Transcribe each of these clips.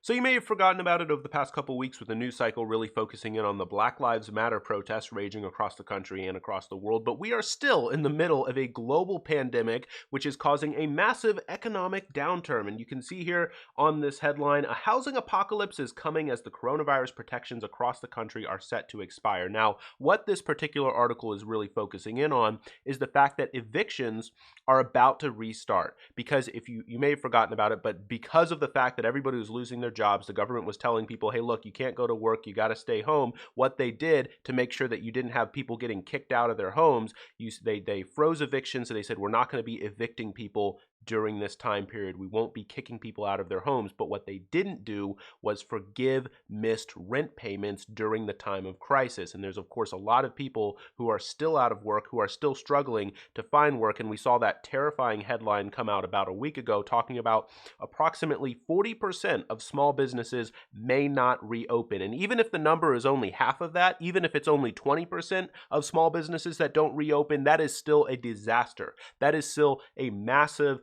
So you may have forgotten about it over the past couple weeks with the news cycle really focusing in on the Black Lives Matter protests raging across the country and across the world, but we are still in the middle of a global pandemic which is causing a massive economic downturn. And you can see here on this headline, a housing apocalypse is coming as the coronavirus protections across the country are set to expire. Now, what this particular article is really focusing in on is the fact that evictions are about to restart, because if you may have forgotten about it, but because of the fact that everybody was losing their jobs, the government was telling people, hey, look, you can't go to work, you got to stay home. What they did to make sure that you didn't have people getting kicked out of their homes, they froze evictions. So they said, we're not going to be evicting people during this time period. We won't be kicking people out of their homes. But what they didn't do was forgive missed rent payments during the time of crisis. And there's, of course, a lot of people who are still out of work, who are still struggling to find work. And we saw that terrifying headline come out about a week ago talking about approximately 40% of small businesses may not reopen. And even if the number is only half of that, even if it's only 20% of small businesses that don't reopen, that is still a disaster. That is still a massive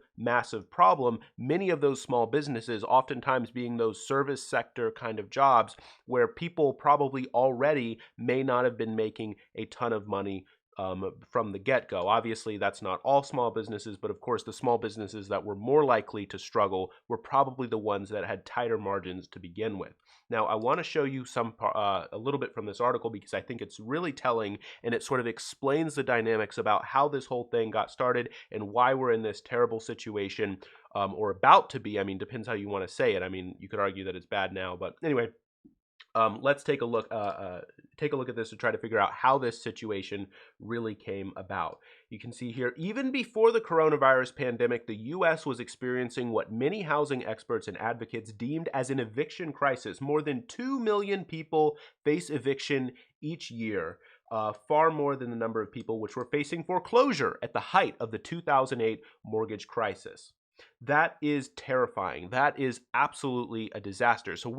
problem. Many of those small businesses, oftentimes being those service sector kind of jobs where people probably already may not have been making a ton of money from the get-go. Obviously, that's not all small businesses, but of course, the small businesses that were more likely to struggle were probably the ones that had tighter margins to begin with. Now, I want to show you a little bit from this article because I think it's really telling, and it sort of explains the dynamics about how this whole thing got started and why we're in this terrible situation, or about to be. I mean, depends how you want to say it. I mean, you could argue that it's bad now, but anyway. Let's take a look at this to try to figure out how this situation really came about. You can see here, even before the coronavirus pandemic, the U.S. was experiencing what many housing experts and advocates deemed as an eviction crisis. More than 2 million people face eviction each year. Far more than the number of people which were facing foreclosure at the height of the 2008 mortgage crisis. That is terrifying. That is absolutely a disaster. So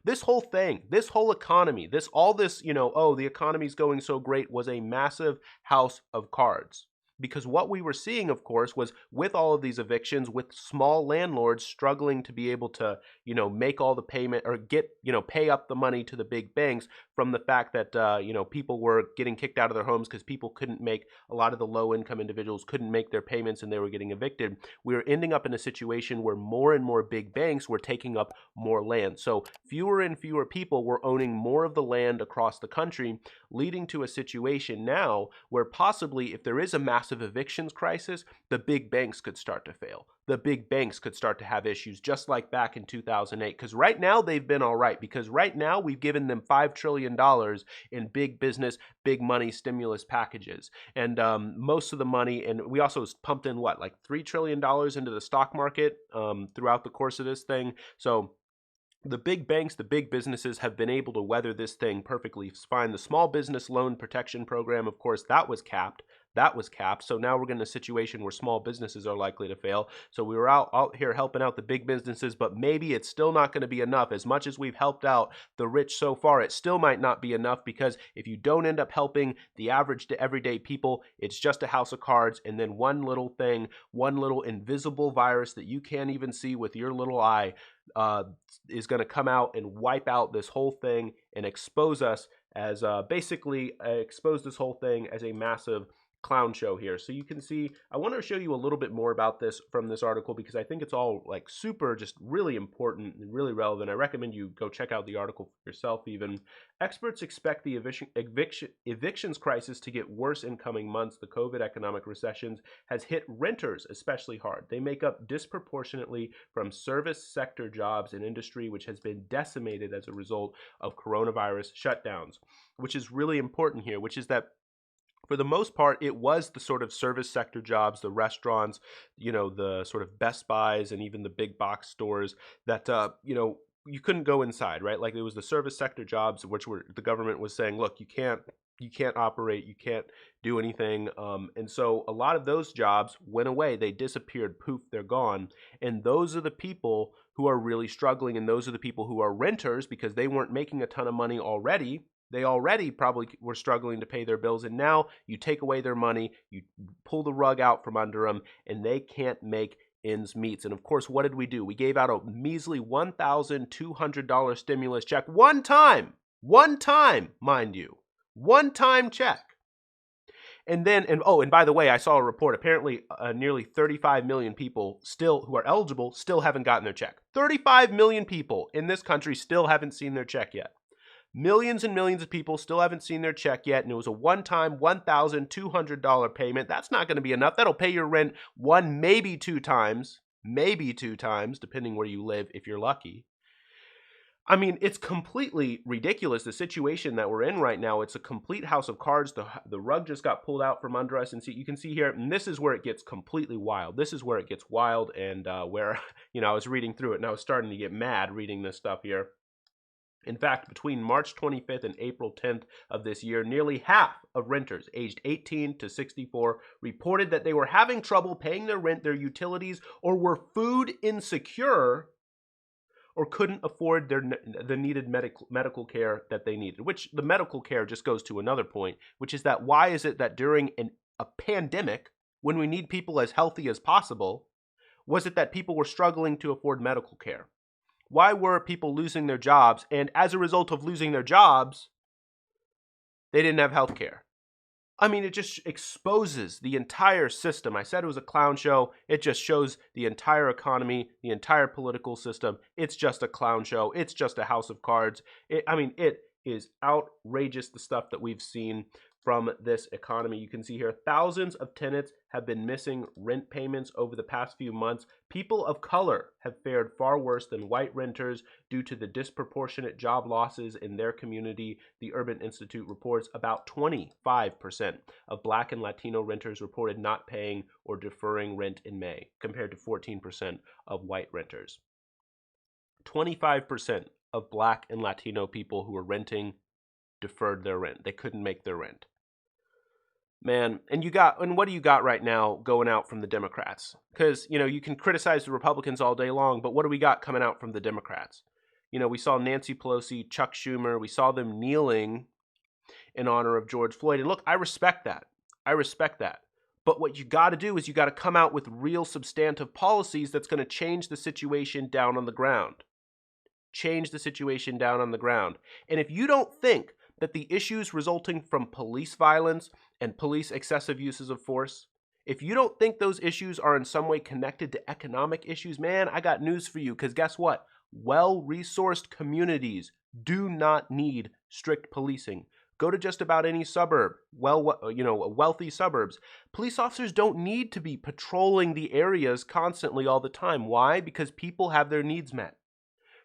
this whole thing, this whole economy, the economy's going so great was a massive house of cards. Because what we were seeing, of course, was with all of these evictions, with small landlords struggling to be able to, make all the payment or pay up the money to the big banks from the fact that, people were getting kicked out of their homes because people couldn't make, a lot of the low income individuals couldn't make their payments and they were getting evicted. We were ending up in a situation where more and more big banks were taking up more land. So fewer and fewer people were owning more of the land across the country, leading to a situation now where possibly if there is a massive evictions crisis, the big banks could start to fail. The big banks could start to have issues just like back in 2008. Because right now they've been all right. Because right now we've given them $5 trillion in big business, big money stimulus packages. And most of the money, and we also pumped in like $3 trillion into the stock market throughout the course of this thing. So the big banks, the big businesses have been able to weather this thing perfectly fine. The small business loan protection program, of course, that was capped. So now we're in a situation where small businesses are likely to fail. So we were out here helping out the big businesses, but maybe it's still not going to be enough. As much as we've helped out the rich so far, it still might not be enough, because if you don't end up helping the average to everyday people, it's just a house of cards. And then one little thing, one little invisible virus that you can't even see with your little eye is going to come out and wipe out this whole thing and expose us as expose this whole thing as a massive clown show here. So you can see, I want to show you a little bit more about this from this article because I think it's all like super just really important and really relevant. I recommend you go check out the article for yourself even. Experts expect the evictions crisis to get worse in coming months. The COVID economic recession has hit renters especially hard. They make up disproportionately from service sector jobs, an industry which has been decimated as a result of coronavirus shutdowns, which is really important here, which is that for the most part, it was the sort of service sector jobs, the restaurants, the sort of Best Buys and even the big box stores that, you couldn't go inside, right? Like it was the service sector jobs, which the government was saying, look, you can't operate, you can't do anything. And so a lot of those jobs went away. They disappeared. Poof, they're gone. And those are the people who are really struggling. And those are the people who are renters because they weren't making a ton of money already. They already probably were struggling to pay their bills, and now you take away their money, you pull the rug out from under them, and they can't make ends meets. And of course, what did we do? We gave out a measly $1,200 stimulus check one time, mind you, one-time check. And then, and by the way, I saw a report. Apparently, nearly 35 million people who are eligible still haven't gotten their check. 35 million people in this country still haven't seen their check yet. Millions and millions of people still haven't seen their check yet, and it was a one-time $1,200 payment. That's not going to be enough. That'll pay your rent one, maybe two times, depending where you live if you're lucky. I mean, it's completely ridiculous, the situation that we're in right now. It's a complete house of cards. The rug just got pulled out from under us. And you can see here, and this is where it gets completely wild. This is where it gets wild, and where, I was reading through it, and I was starting to get mad reading this stuff here. In fact, between March 25th and April 10th of this year, nearly half of renters aged 18 to 64 reported that they were having trouble paying their rent, their utilities, or were food insecure, or couldn't afford the needed medical care that they needed. Which the medical care just goes to another point, which is that why is it that during a pandemic, when we need people as healthy as possible, was it that people were struggling to afford medical care? Why were people losing their jobs? And as a result of losing their jobs, they didn't have health care. I mean, it just exposes the entire system. I said it was a clown show. It just shows the entire economy, the entire political system. It's just a clown show. It's just a house of cards. It is outrageous, the stuff that we've seen from this economy. You can see here, thousands of tenants have been missing rent payments over the past few months. People of color have fared far worse than white renters due to the disproportionate job losses in their community. The Urban Institute reports about 25% of Black and Latino renters reported not paying or deferring rent in May, compared to 14% of white renters. 25% of Black and Latino people who were renting deferred their rent. They couldn't make their rent. Man, and what do you got right now going out from the Democrats? Because, you can criticize the Republicans all day long, but what do we got coming out from the Democrats? We saw Nancy Pelosi, Chuck Schumer, we saw them kneeling in honor of George Floyd. And look, I respect that. But what you got to do is you got to come out with real substantive policies that's going to change the situation down on the ground. And if you don't think that the issues resulting from police violence and police excessive uses of force, if you don't think those issues are in some way connected to economic issues, man, I got news for you. Because guess what? Well-resourced communities do not need strict policing. Go to just about any suburb, wealthy suburbs. Police officers don't need to be patrolling the areas constantly all the time. Why? Because people have their needs met,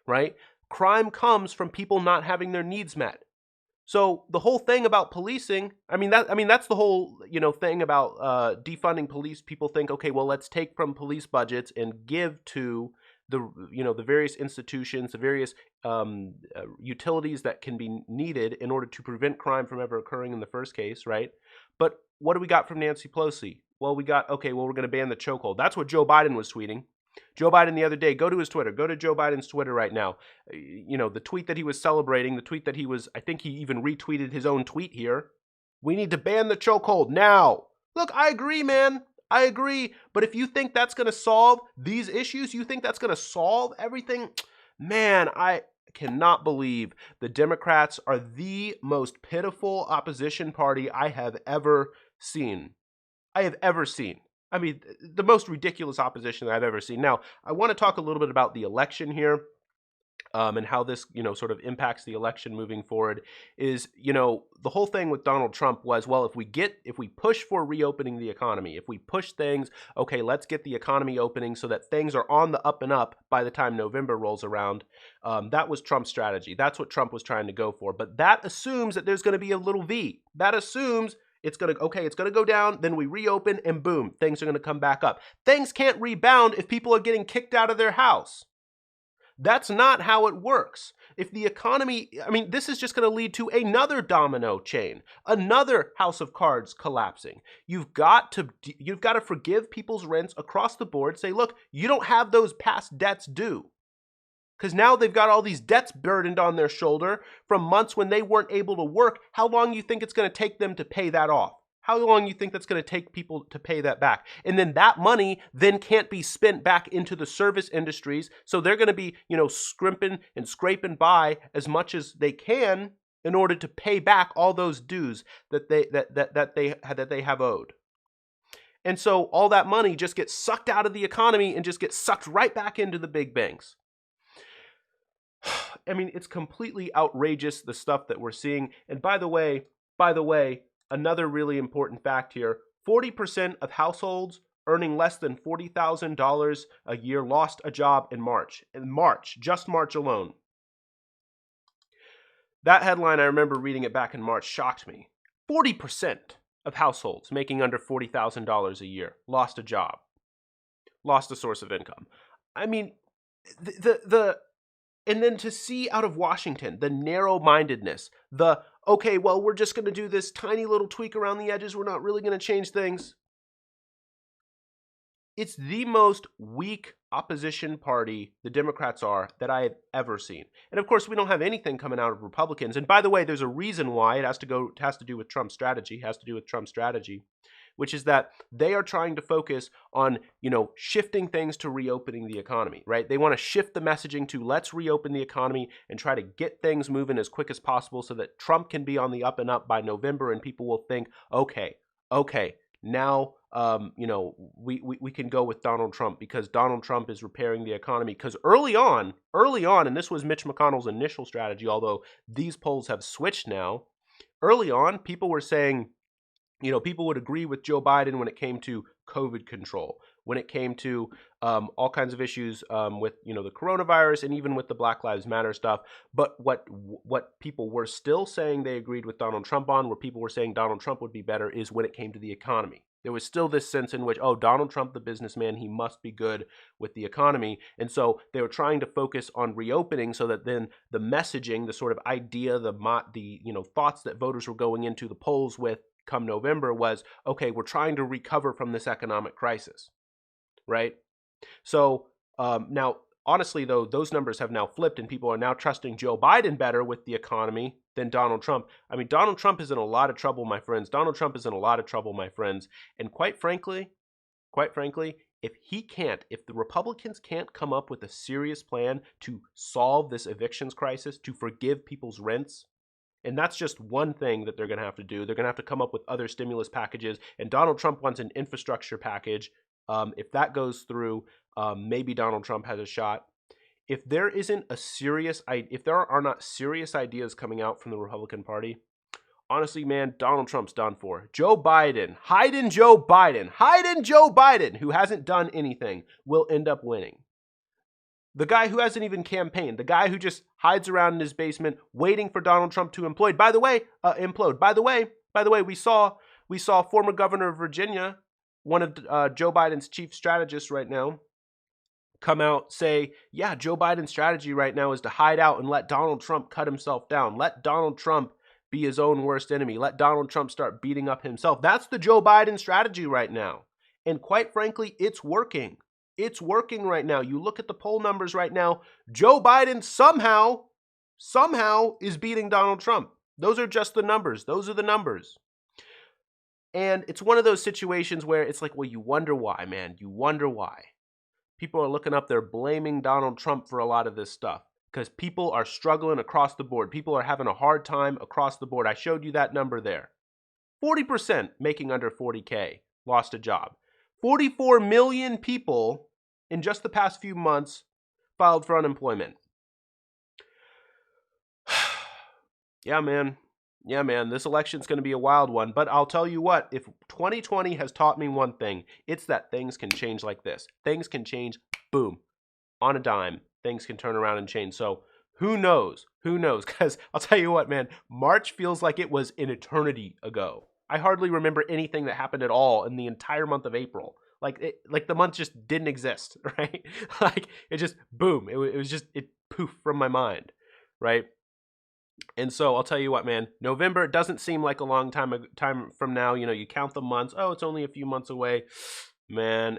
right? Crime comes from people not having their needs met. So the whole thing about policing, that's the whole, thing about defunding police. People think, okay, well, let's take from police budgets and give to the various institutions, the various utilities that can be needed in order to prevent crime from ever occurring in the first case, right? But what do we got from Nancy Pelosi? Well, we're going to ban the chokehold. That's what Joe Biden was tweeting. Joe Biden the other day, go to his Twitter, go to Joe Biden's Twitter right now. The tweet that he was celebrating, I think he even retweeted his own tweet here. We need to ban the chokehold now. Look, I agree, man. I agree. But if you think that's going to solve these issues, you think that's going to solve everything, man, I cannot believe the Democrats are the most pitiful opposition party I have ever seen. The most ridiculous opposition that I've ever seen. Now, I want to talk a little bit about the election here, and how this, sort of impacts the election moving forward. Is, the whole thing with Donald Trump was, well, if we push for reopening the economy, if we push things, okay, let's get the economy opening so that things are on the up and up by the time November rolls around. That was Trump's strategy. That's what Trump was trying to go for. But that assumes that there's going to be a little V. That assumes it's going to go down, then we reopen, and boom, things are going to come back up. Things can't rebound if people are getting kicked out of their house. That's not how it works. If the economy, this is just going to lead to another domino chain, another house of cards collapsing. You've got to forgive people's rents across the board. Say, look, you don't have those past debts due. Because now they've got all these debts burdened on their shoulder from months when they weren't able to work. How long do you think it's going to take them to pay that off? How long do you think that's going to take people to pay that back? And then that money then can't be spent back into the service industries. So they're going to be, scrimping and scraping by as much as they can in order to pay back all those dues that they have owed. And so all that money just gets sucked out of the economy and just gets sucked right back into the big banks. I mean, it's completely outrageous, the stuff that we're seeing. And by the way, another really important fact here, 40% of households earning less than $40,000 a year lost a job in March. Just March alone. That headline, I remember reading it back in March, shocked me. 40% of households making under $40,000 a year lost a job, lost a source of income. I mean, and then to see out of Washington, the narrow-mindedness, okay, well, we're just going to do this tiny little tweak around the edges. We're not really going to change things. It's the most weak opposition party, the Democrats are, that I have ever seen. And of course, we don't have anything coming out of Republicans. And by the way, there's a reason why. It has to do with Trump's strategy, which is that they are trying to focus on, shifting things to reopening the economy, right? They want to shift the messaging to let's reopen the economy and try to get things moving as quick as possible so that Trump can be on the up and up by November and people will think, okay, now, we can go with Donald Trump because Donald Trump is repairing the economy. Because early on, and this was Mitch McConnell's initial strategy, although these polls have switched now, early on, people were saying, people would agree with Joe Biden when it came to COVID control, when it came to all kinds of issues with, the coronavirus and even with the Black Lives Matter stuff. But what people were still saying they agreed with Donald Trump on, where people were saying Donald Trump would be better, is when it came to the economy. There was still this sense in which, Donald Trump, the businessman, he must be good with the economy. And so they were trying to focus on reopening so that then the messaging, the sort of idea, the thoughts that voters were going into the polls with come November was, okay, we're trying to recover from this economic crisis, right? So now, honestly, though, those numbers have now flipped and people are now trusting Joe Biden better with the economy than Donald Trump. I mean, Donald Trump is in a lot of trouble, my friends. And quite frankly, if the Republicans can't come up with a serious plan to solve this evictions crisis, to forgive people's rents, and that's just one thing that they're going to have to do. They're going to have to come up with other stimulus packages. And Donald Trump wants an infrastructure package. If that goes through, maybe Donald Trump has a shot. If there are not serious ideas coming out from the Republican Party, honestly, man, Donald Trump's done for. Joe Biden, Joe Biden, who hasn't done anything, will end up winning. The guy who hasn't even campaigned, the guy who just hides around in his basement waiting for Donald Trump to implode. By the way, we saw former governor of Virginia, one of Joe Biden's chief strategists right now, come out say, yeah, Joe Biden's strategy right now is to hide out and let Donald Trump cut himself down. Let Donald Trump be his own worst enemy. Let Donald Trump start beating up himself. That's the Joe Biden strategy right now. And quite frankly, it's working. It's working right now. You look at the poll numbers right now, Joe Biden somehow is beating Donald Trump. Those are just the numbers. Those are the numbers. And it's one of those situations where it's like, well, you wonder why, man. You wonder why. People are looking up, they're blaming Donald Trump for a lot of this stuff because people are struggling across the board. People are having a hard time across the board. I showed you that number there. 40% making under 40K lost a job. 44 million people in just the past few months filed for unemployment. Yeah, man, this election's going to be a wild one. But I'll tell you what, if 2020 has taught me one thing, it's that things can change like this. Things can change, boom, on a dime. Things can turn around and change. So who knows? Because I'll tell you what, man, March feels like it was an eternity ago. I hardly remember anything that happened at all in the entire month of April. Like the month just didn't exist, right? Like it just, boom, it was just, it poof from my mind, right? And so I'll tell you what, man, November, it doesn't seem like a long time from now. You count the months. Oh, it's only a few months away. Man,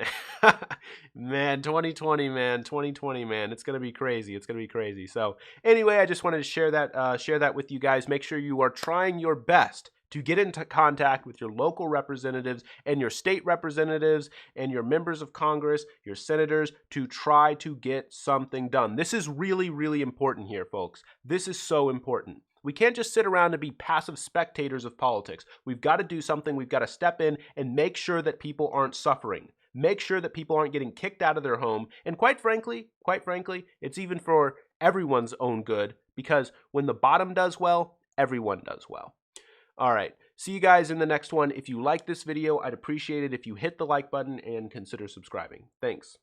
man, 2020, man, 2020, man, it's gonna be crazy. It's gonna be crazy. So, anyway, I just wanted to share that with you guys. Make sure you are trying your best to get into contact with your local representatives and your state representatives and your members of Congress, your senators, to try to get something done. This is really, really important here, folks. This is so important. We can't just sit around and be passive spectators of politics. We've got to do something. We've got to step in and make sure that people aren't suffering. Make sure that people aren't getting kicked out of their home. And quite frankly, it's even for everyone's own good, because when the bottom does well, everyone does well. All right. See you guys in the next one. If you like this video, I'd appreciate it if you hit the like button and consider subscribing. Thanks.